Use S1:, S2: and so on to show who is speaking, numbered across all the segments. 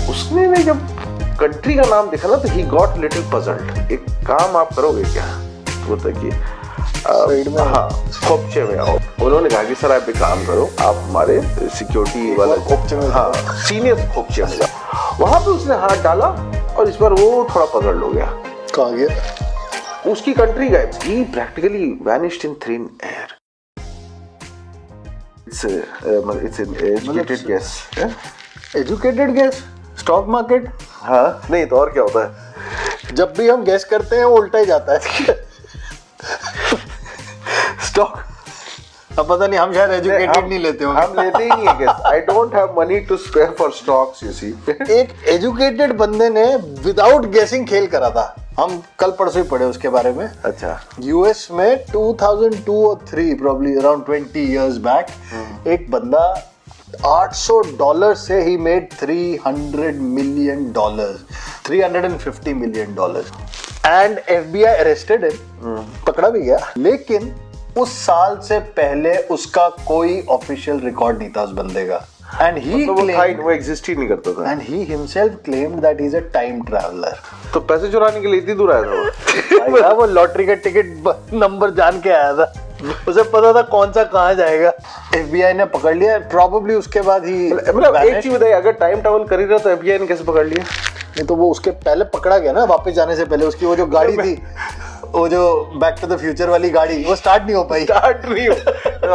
S1: उसने ने जब कंट्री का नाम देखा ना तो ही गॉट लिटिल पजल्ड। एक काम आप करोगे क्या, तो बताइए हाँ खोपचे में आओ। उन्होंने कहा कि सर आप एक काम करो, आप हमारे सिक्योरिटी वाला
S2: खोपचे में,
S1: हाँ सीनियर खोपचे में जाओ। वहां पे उसने हाथ डाला और इस बार वो थोड़ा पजल्ड हो गया।
S2: कहाँ गया?
S1: उसकी कंट्री गए। He practically vanished in thin air. It's an educated guess.
S2: Educated guess? Stock market?
S1: हाँ नहीं तो और क्या होता है?
S2: जब भी हम गेस करते हैं वो उल्टा ही जाता है।
S1: स्टॉक
S2: अब पता नहीं, हम शायद एजुकेटेड नहीं लेते होंगे।
S1: हम लेते ही नहीं है guess. I don't have money to spare for stocks, you see.
S2: एक एजुकेटेड बंदे ने विदाउट गेसिंग खेल करा था, हम कल परसों ही पढ़े उसके बारे में।
S1: अच्छा।
S2: यूएस में 2002 और 3 probably around 20 years back एक बंदा $800 से he made $300 million, $350 million and FBI arrested him, पकड़ा भी गया। लेकिन उस साल से पहले उसका कोई ऑफिशियल रिकॉर्ड नहीं था उस बंदे का। And he claimed,
S1: वो एग्जिस्ट ही नहीं करता था।
S2: and he himself claimed that he's a time traveler.
S1: तो पैसे चुराने के लिए इतनी दूर आया था
S2: भाई वो लॉटरी का टिकट नंबर जान के आया था, उसे पता था कौन सा कहाँ जाएगा। FBI ने पकड़ लिया, probably उसके बाद ही
S1: मतलब एक चीज बताइए, अगर टाइम ट्रैवल कर ही रहा तो FBI ने कैसे पकड़ लिया?
S2: नहीं तो वो उसके पहले पकड़ा गया ना, वापस जाने से पहले। उसकी वो जो गाड़ी थी, वो जो बैक टू द फ्यूचर वाली गाड़ी, वो स्टार्ट नहीं हो पाई।
S1: स्टार्ट नहीं हो।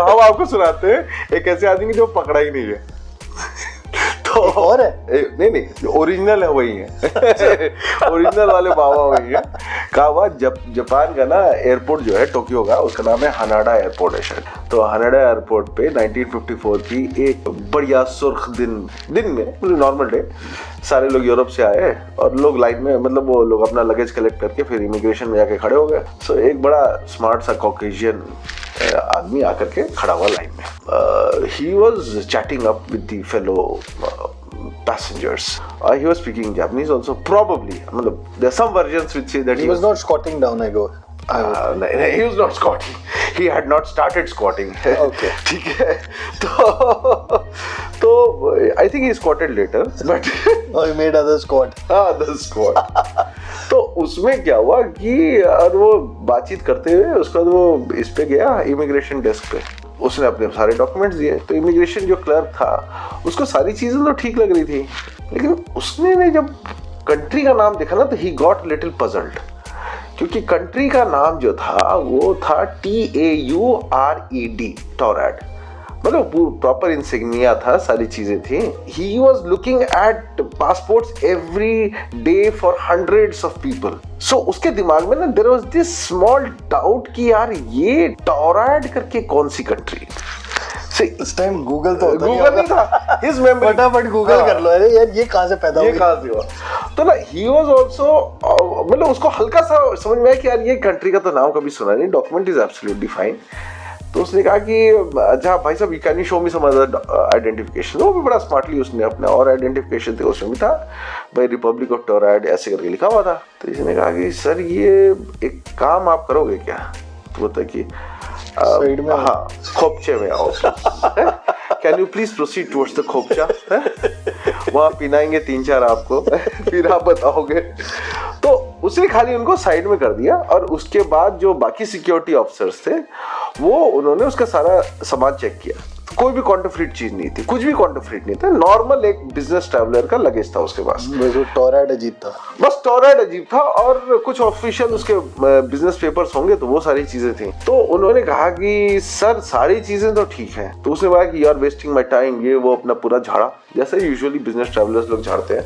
S1: हम आपको सुनाते हैं एक ऐसे आदमी जो पकड़ा ही नहीं है। तो
S2: और है
S1: नहीं ओरिजिनल है वही है। ओरिजिनल वाले बाबा वही है। कहा हुआ जापान का ना एयरपोर्ट जो है टोक्यो का, उसका नाम है हनाडा एयरपोर्ट है शायद। तो हनाडा एयरपोर्ट पे 1954 की एक बढ़िया सुर्ख दिन में नॉर्मल डे, सारे लोग यूरोप से आए और लोग लाइन में, मतलब वो लोग अपना लगेज कलेक्ट करके फिर इमिग्रेशन में जाके खड़े हो गए। सो एक बड़ा स्मार्ट सा कॉकेशियन आदमी आकर के खड़ा हुआ लाइन में। he was chatting up with the fellow passengers. He was speaking Japanese also, probably. मतलब there are some versions which say that
S2: he was not squatting down. I go.
S1: No, he was not squatting. He had not started squatting.
S2: Okay.
S1: ठीक है। तो I think he squatted later, but
S2: oh, he made other squat.
S1: हाँ, the squat. तो उसमें क्या हुआ कि और वो बातचीत करते हुए उसके बाद वो इस पे गया इमिग्रेशन डेस्क पे। उसने अपने सारे डॉक्यूमेंट्स दिए। तो इमिग्रेशन जो क्लर्क था उसको सारी चीजें तो ठीक लग रही थी, लेकिन उसने ने जब कंट्री का नाम देखा ना तो ही गॉट लिटिल पजल्ड। क्योंकि कंट्री का नाम जो था वो था TAURED, टोरैड। मतलब प्रॉपर इंसिग्निया था, सारी चीजें थी। He was looking at passports every day for hundreds of people. So उसके दिमाग में ना there was this small doubt कि यार ये टोरैड करके कौन सी कंट्री।
S2: इस टाइम गूगल तो
S1: गूगल नहीं था, his memory
S2: फटाफट गूगल कर लो, अरे यार ये कहाँ से पैदा हुआ,
S1: ये कहाँ से हुआ। तो ना he was also मतलब उसको हल्का सा समझ में आया कि यार ये कंट्री का तो नाम कभी सुना नहीं, डॉक्यूमेंट इज एब्सोल्युटली फाइन। तो उसने कहा कि अच्छा भाई साहब can you show me some other identification. वो भी बड़ा स्मार्टली उसने अपने और आइडेंटिफिकेशन थे, उसमें भी था भाई रिपब्लिक ऑफ टोरैड ऐसे करके लिखा हुआ था। तो इसने कहा कि सर ये एक काम आप करोगे क्या, तो बोलता कि हाँ खोपचे में आओ। Can you please proceed towards the खोपचा, वहाँ पिनाएंगे 3-4 आपको, फिर आप बताओगे। तो उसने खाली उनको साइड में कर दिया और उसके बाद जो बाकी सिक्योरिटी ऑफिसर्स थे वो उन्होंने उसका सारा सामान चेक किया। तो कोई भी कॉन्टरफिट चीज नहीं थी, कुछ भी कॉन्टरफिट नहीं था, नॉर्मल एक बिजनेस ट्रैवलर का लगेज था उसके पास।
S2: टोरैड अजीब था,
S1: बस टोरैड अजीब था और कुछ ऑफिशियल उसके बिजनेस पेपर्स होंगे, तो वो सारी चीजें थी। तो उन्होंने कहा कि सर सारी चीजें तो ठीक है। तो उसने कहा कि you are wasting my time, ये वो अपना पूरा झाड़ा जैसे यूजुअली बिजनेस ट्रैवलर्स लोग झाड़ते हैं।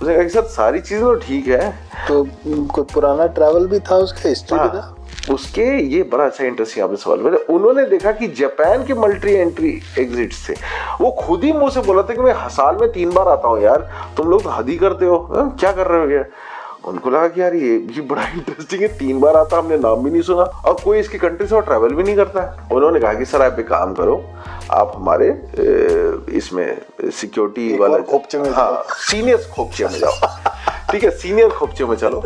S1: उसने कहा कि सर सारी चीजें तो ठीक है।
S2: तो कोई पुराना ट्रैवल भी था, उसका हिस्ट्री भी था
S1: उसके। ये बड़ा अच्छा इंटरेस्टिंग आपने सवाल किया। उन्होंने देखा कि जापान के मल्टी एंट्री एग्जिट्स थे, वो खुद ही मुंह से बोला था कि मैं साल में 3 बार आता हूँ यार, तुम लोग तो हद ही करते हो, क्या कर रहे हो यार। उनको लगा कि यार ये भी बड़ा इंटरेस्टिंग है, 3 बार आता, हमने नाम भी नहीं सुना और कोई इसकी कंट्री से ट्रैवल भी नहीं करता है। उन्होंने कहा कि सर आप एक काम करो, आप हमारे इसमें सिक्योरिटी वाला
S2: खोपचे में,
S1: हाँ सीनियर खोपचे में जाओ। ठीक है, सीनियर खोपचे में चलो।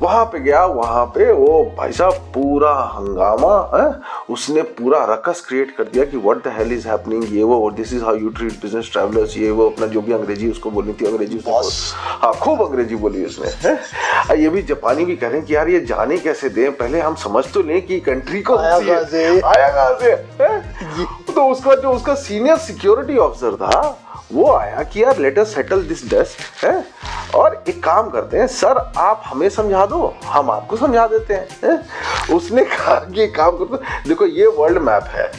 S1: वहां पे गया, वहां पे वो भाई साहब पूरा हंगामा है, उसने पूरा रकस क्रिएट कर दिया कि what the hell is happening, ये वो, this is how you treat business travellers, ये वो, अपना जो भी अंग्रेजी उसको बोलनी थी अंग्रेजी हाँ खूब अंग्रेजी बोली उसने। ये भी जापानी भी कह रहे हैं कि यार ये जाने कैसे दें, पहले हम समझ तो लें कि कंट्री को आया कहां से। तो उसका जो उसका सीनियर सिक्योरिटी ऑफिसर था वो आया कि यार let us settle this desk है, और एक काम करते हैं सर, आप हमें समझा दो, हम आपको समझा देते हैं। उसने कहा कि काम करते, देखो ये वर्ल्ड मैप है,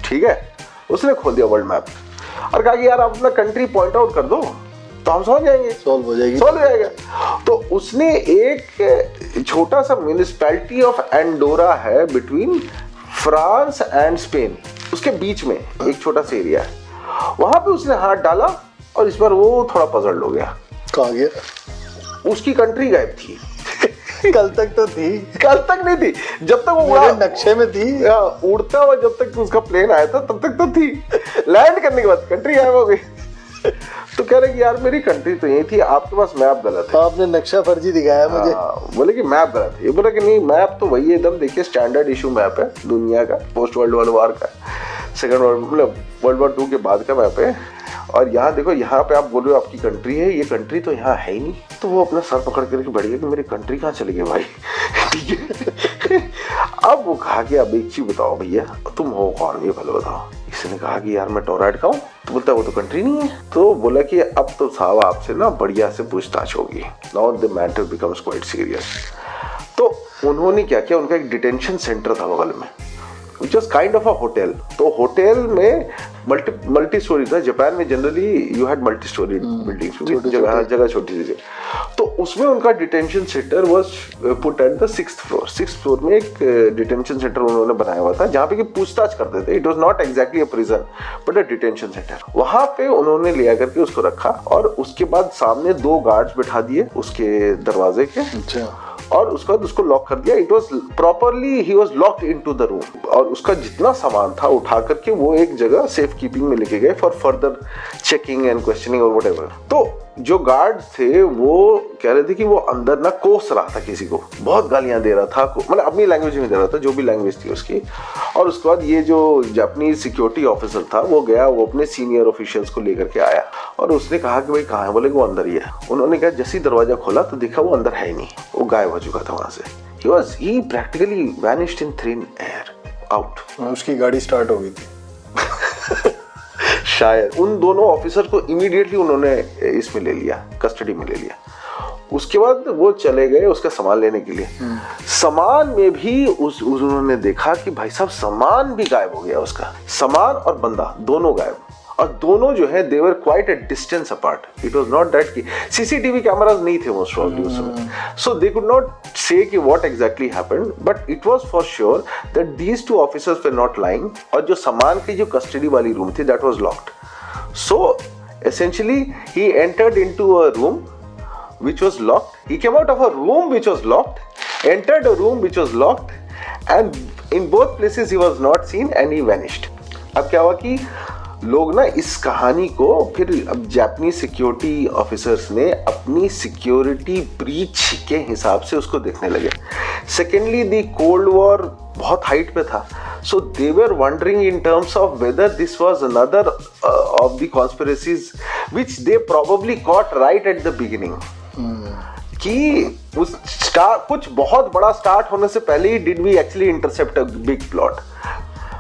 S1: ठीक है, उसने खोल दिया वर्ल्ड मैप और कहा कि यार आप अपना कंट्री पॉइंट आउट कर दो तो हम समझ जाएंगे,
S2: सॉल्व हो
S1: जाएगा। तो उसने एक छोटा सा म्यूनिसिपैलिटी ऑफ एंडोरा है बिटवीन फ्रांस एंड स्पेन, उसके बीच में एक छोटा सा एरिया है, वहां पे उसने हाथ डाला और इस बार वो थोड़ा पजल हो गया।
S2: कहाँ गया?
S1: उसकी कंट्री गायब थी।
S2: कल तक तो थी,
S1: कल तक नहीं थी, जब तक वो उड़ा
S2: नक्शे में थी,
S1: उड़ता हुआ जब तक उसका प्लेन आया था तब तक तो थी, लैंड करने के बाद कंट्री गायब हो गई। तो कह रहे कि यार मेरी कंट्री तो यही थी, आपके पास मैप गलत है,
S2: आपने नक्शा फर्जी दिखाया मुझे।
S1: बोले कि मैप गलत है, ये बोला कि नहीं मैप तो वही है एकदम, देखिए स्टैंडर्ड इशू मैप है दुनिया का, पोस्ट वर्ल्ड वॉर का, सेकंड मतलब वर्ल्ड वॉर 2 के बाद का मैप है, और यहाँ देखो, यहाँ पे आप बोल रहे हो आपकी कंट्री है, ये कंट्री तो यहाँ है ही नहीं। तो वो अपना सर पकड़ करके बढ़ गया कि मेरी कंट्री कहाँ चली गई भाई। ठीक है। अब वो कहा कि अब एक चीज बताओ भैया, तुम हो कौन, ये भले बताओ। इसने कहा कि यार मैं टोराइड का हूँ। तो बोलता वो तो कंट्री नहीं है। तो बोला कि अब तो साहब आपसे ना बढ़िया से पूछताछ होगी, now the matter becomes quite serious. तो उन्होंने क्या किया, उनका एक डिटेंशन सेंटर था बगल में, which was kind of a hotel। तो होटल में मल्टी स्टोरी था, जापान में generally you had multi storey buildings, जगह छोटी सी। तो उसमें उनका detention centre was put at the 6th floor. 6th floor में एक डिटेंशन सेंटर उन्होंने बनाया हुआ था जहाँ पे कि पूछताछ करते थे। It was not exactly a prison but a detention centre. वहां पे उन्होंने लिया करके उसको रखा, और उसके बाद सामने 2 गार्ड्स बैठा दिए उसके दरवाजे के।
S2: अच्छा।
S1: और उसके बाद उसको लॉक कर दिया। It was properly he was locked into the room, और उसका जितना सामान था उठा करके वो एक जगह सेफ कीपिंग में लेके गए for further checking and questioning और व्हाटएवर। तो जो गार्ड थे वो कह रहे थे कि वो अंदर ना कोस रहा था किसी को, बहुत गालियां दे रहा था, मतलब अपनी लैंग्वेज में दे रहा था, जो भी लैंग्वेज थी उसकी। और उसके बाद ये जो जापानीज सिक्योरिटी ऑफिसर था वो गया, वो अपने सीनियर ऑफिशियल्स को लेकर के आया, और उसने कहा कि भाई कहाँ है, बोले वो अंदर ही है। उन्होंने कहा जैसे ही दरवाजा खोला तो देखा वो अंदर है ही नहीं, वो गायब हो चुका था वहां से। he practically vanished in thin air out।
S2: उसकी गाड़ी स्टार्ट हो गई थी।
S1: शायद उन दोनों ऑफिसर को इमीडिएटली उन्होंने इसमें ले लिया, कस्टडी में ले लिया। उसके बाद वो चले गए उसका सामान लेने के लिए। सामान में भी उन्होंने देखा कि भाई साहब सामान भी गायब हो गया, उसका सामान और बंदा दोनों गायब, और दोनों जो है they were quite at distance apart. It was not that कि सीसीटीवी कैमरास नहीं थे मोस्ट प्रॉब्ली उस समय, सो दे कुड नॉट से कि what exactly happened, but it was for sure that these 2 officers were not lying, और जो सामान की जो कस्टडी वाली रूम थी that was locked. So essentially he entered into a room which was locked. He came out of a room which was locked, entered a room which was locked, and in both places he was not seen and he vanished. अब क्या हुआ कि लोग ना इस कहानी को फिर अब जापानी सिक्योरिटी ऑफिसर्स ने अपनी सिक्योरिटी ब्रीच के हिसाब से उसको देखने लगे। सेकेंडली द कोल्ड वॉर बहुत हाइट पे था, so they were wondering in terms of whether this was another of the conspiracies which they probably caught right at the beginning। कि उस कुछ बहुत बड़ा स्टार्ट होने से पहले ही did we actually intercept a big plot,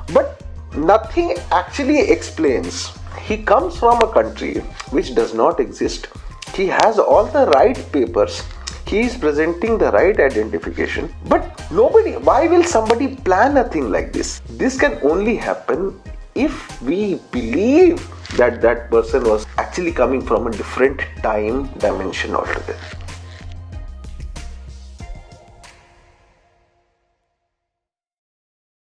S1: but nothing actually explains। He comes from a country which does not exist, he has all the right papers, he is presenting the right identification, but nobody, why will somebody plan a thing like this? This can only happen if we believe that that person was actually coming from a different time dimension altogether।